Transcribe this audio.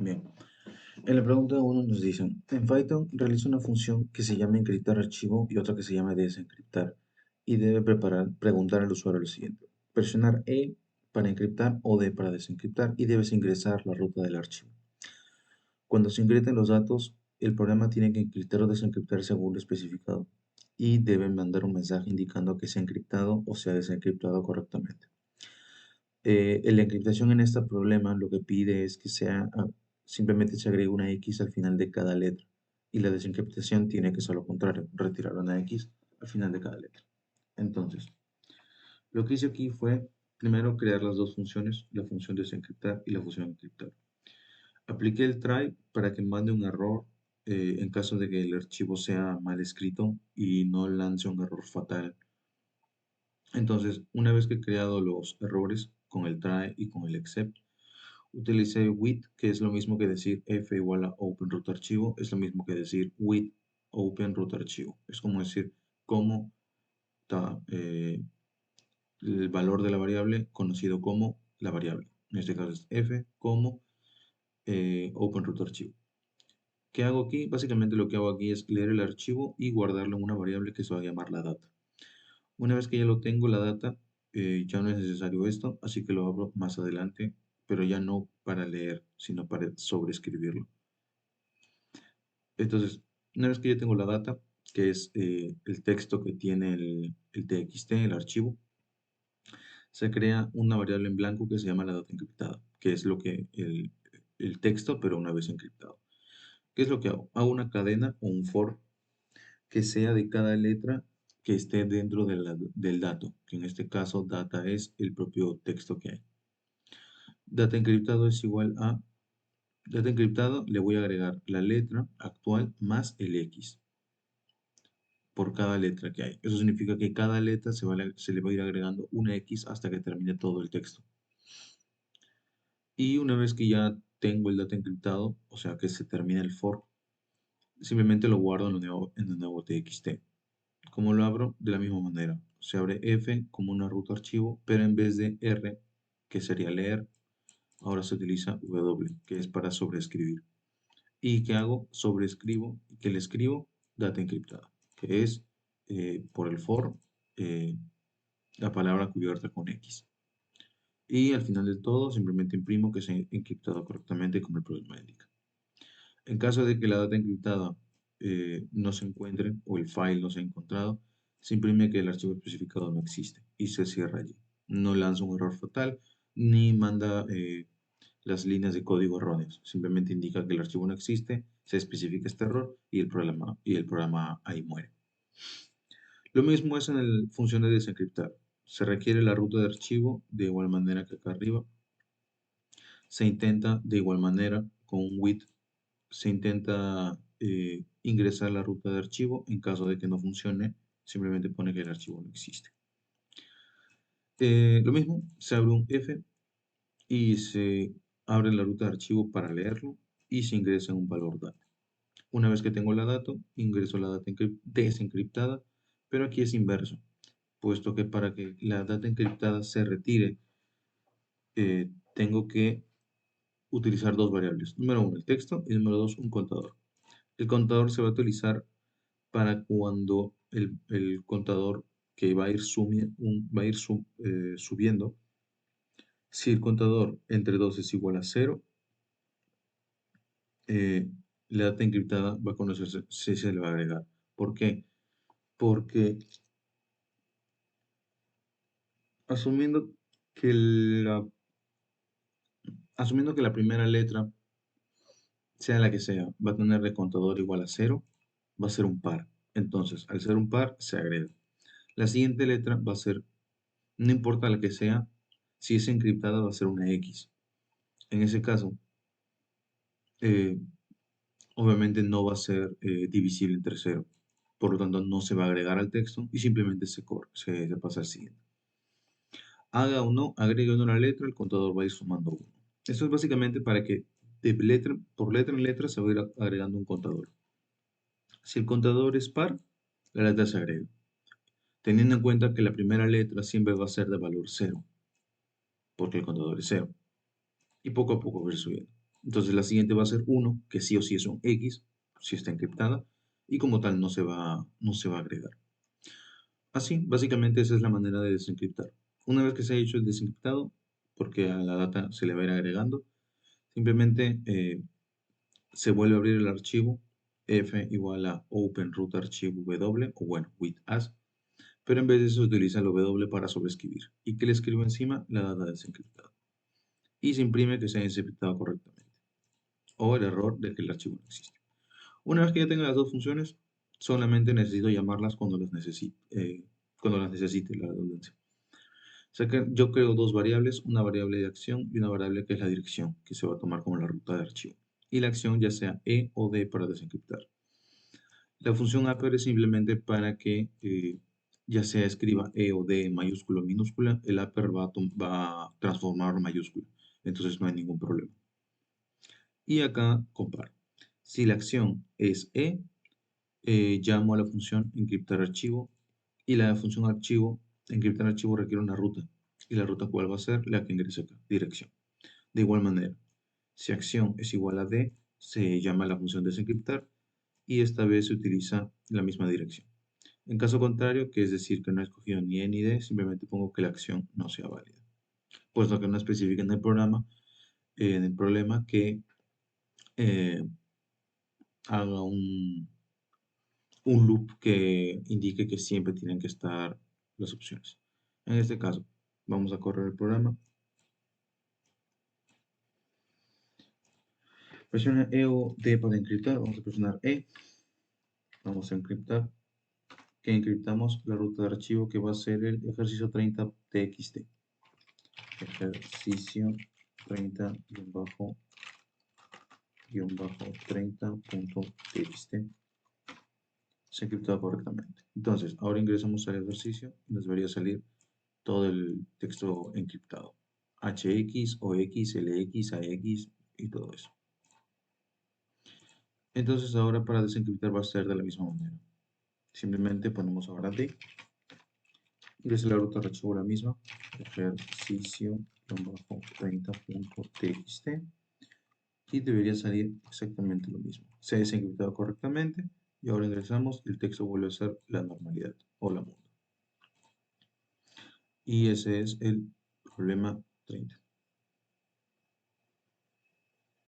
Bien, en la pregunta uno nos dicen, en Python realiza una función que se llama encriptar archivo y otra que se llama desencriptar y debe preguntar al usuario lo siguiente, presionar E para encriptar o D para desencriptar y debes ingresar la ruta del archivo. Cuando se encripten los datos, el programa tiene que encriptar o desencriptar según lo especificado y debe mandar un mensaje indicando que se ha encriptado o se ha desencriptado correctamente. La encriptación en este problema lo que pide es que simplemente se agregue una X al final de cada letra. Y la desencriptación tiene que ser lo contrario, retirar una X al final de cada letra. Entonces, lo que hice aquí fue primero crear las dos funciones, la función desencriptar y la función encriptar. Apliqué el try para que mande un error en caso de que el archivo sea mal escrito y no lance un error fatal. Entonces, una vez que he creado los errores con el try y con el except, utilicé with, que es lo mismo que decir f igual a open root archivo, es lo mismo que decir with open root archivo. Es como decir cómo está el valor de la variable conocido como la variable. En este caso es f como open root archivo. ¿Qué hago aquí? Básicamente lo que hago aquí es leer el archivo y guardarlo en una variable que se va a llamar la data. Una vez que ya lo tengo, la data, ya no es necesario esto, así que lo abro más adelante, pero ya no para leer, sino para sobreescribirlo. Entonces, una vez que ya tengo la data, que es el texto que tiene el TXT, el archivo, se crea una variable en blanco que se llama la data encriptada, que es lo que el texto, pero una vez encriptado. ¿Qué es lo que hago? Hago una cadena o un for que sea de cada letra que esté dentro del dato, que en este caso data es el propio texto que hay. Data encriptado es igual a data encriptado, le voy a agregar la letra actual más el X por cada letra que hay. Eso significa que cada letra se le va a ir agregando una X hasta que termine todo el texto. Y una vez que ya tengo el data encriptado, o sea que se termina el for, simplemente lo guardo en un nuevo TXT. ¿Cómo lo abro? De la misma manera. Se abre F como una ruta archivo, pero en vez de R, que sería leer, ahora se utiliza W, que es para sobreescribir. ¿Y qué hago? Sobreescribo, que le escribo data encriptada, que es por el for eh, la palabra cubierta con X. Y al final de todo, simplemente imprimo que se ha encriptado correctamente como el programa indica. En caso de que la data encriptada no se encuentre o el file no se ha encontrado, se imprime que el archivo especificado no existe y se cierra allí. No lanza un error fatal ni manda las líneas de código erróneos. Simplemente indica que el archivo no existe, se especifica este error y el programa ahí muere. Lo mismo es en la función de desencriptar. Se requiere la ruta de archivo de igual manera que acá arriba. Se intenta de igual manera con un with se intenta ingresar la ruta de archivo. En caso de que no funcione, simplemente pone que el archivo no existe. Lo mismo, se abre un F y se abre la ruta de archivo para leerlo y se ingresa un valor data. Una vez que tengo la data, ingreso la data desencriptada, pero aquí es inverso, puesto que para que la data encriptada se retire, tengo que utilizar dos variables. Número uno, el texto y número dos, un contador. El contador se va a utilizar para cuando el contador que va a ir, subiendo, si el contador entre 2 es igual a 0, eh, la data encriptada va a conocerse si se le va a agregar. ¿Por qué? Porque asumiendo que la primera letra, sea la que sea, va a tener de contador igual a 0, va a ser un par. Entonces, al ser un par, se agrega. La siguiente letra va a ser, no importa la que sea, si es encriptada va a ser una X. En ese caso, eh, obviamente no va a ser divisible entre cero. Por lo tanto, no se va a agregar al texto y simplemente se pasa al siguiente. Haga o no, agregue o no la letra, el contador va a ir sumando uno. Esto es básicamente para que por letra en letra se va a ir agregando un contador. Si el contador es par, la letra se agrega, teniendo en cuenta que la primera letra siempre va a ser de valor cero, porque el contador es cero. Y poco a poco va a ir subiendo. Entonces la siguiente va a ser 1, que sí o sí es un X, si está encriptada, y como tal no se va a agregar. Así, básicamente esa es la manera de desencriptar. Una vez que se ha hecho el desencriptado, porque a la data se le va a ir agregando, simplemente se vuelve a abrir el archivo f igual a open root archivo w, o bueno, with as, pero en vez de eso se utiliza el w para sobreescribir. ¿Y qué le escribo encima? La data desencriptada. Y se imprime que se ha desencriptado correctamente, o el error de que el archivo no existe. Una vez que ya tenga las dos funciones, solamente necesito llamarlas cuando las necesite, la redundancia. O sea que yo creo dos variables, una variable de acción y una variable que es la dirección, que se va a tomar como la ruta de archivo. Y la acción ya sea E o D para desencriptar. La función upper es simplemente para que ya sea escriba E o D en mayúscula o minúscula, el upper va a transformar mayúscula. Entonces no hay ningún problema. Y acá comparo. Si la acción es E, llamo a la función encriptar archivo y la función archivo, encriptar archivo requiere una ruta. ¿Y la ruta cuál va a ser? La que ingrese acá, dirección. De igual manera, si acción es igual a D, se llama la función desencriptar y esta vez se utiliza la misma dirección. En caso contrario, que es decir que no he escogido ni E ni D, simplemente pongo que la acción no sea válida, puesto que no especifica en el problema que eh, haga un loop que indique que siempre tienen que estar las opciones. En este caso, vamos a correr el programa. Presiona E o D para encriptar. Vamos a presionar E. Vamos a encriptar. Que encriptamos la ruta de archivo que va a ser el ejercicio 30 txt. Ejercicio 30-30.txt. Se ha encriptado correctamente. Entonces, ahora ingresamos al ejercicio y nos debería salir todo el texto encriptado. HX, OX, LX, AX y todo eso. Entonces ahora para desencriptar va a ser de la misma manera. Simplemente ponemos ahora D. Ingresa la ruta de archivo la misma. Ejercicio 30.txt. Y debería salir exactamente lo mismo. Se ha desencriptado correctamente y ahora ingresamos y el texto vuelve a ser la normalidad o la mundo. Y ese es el problema 30.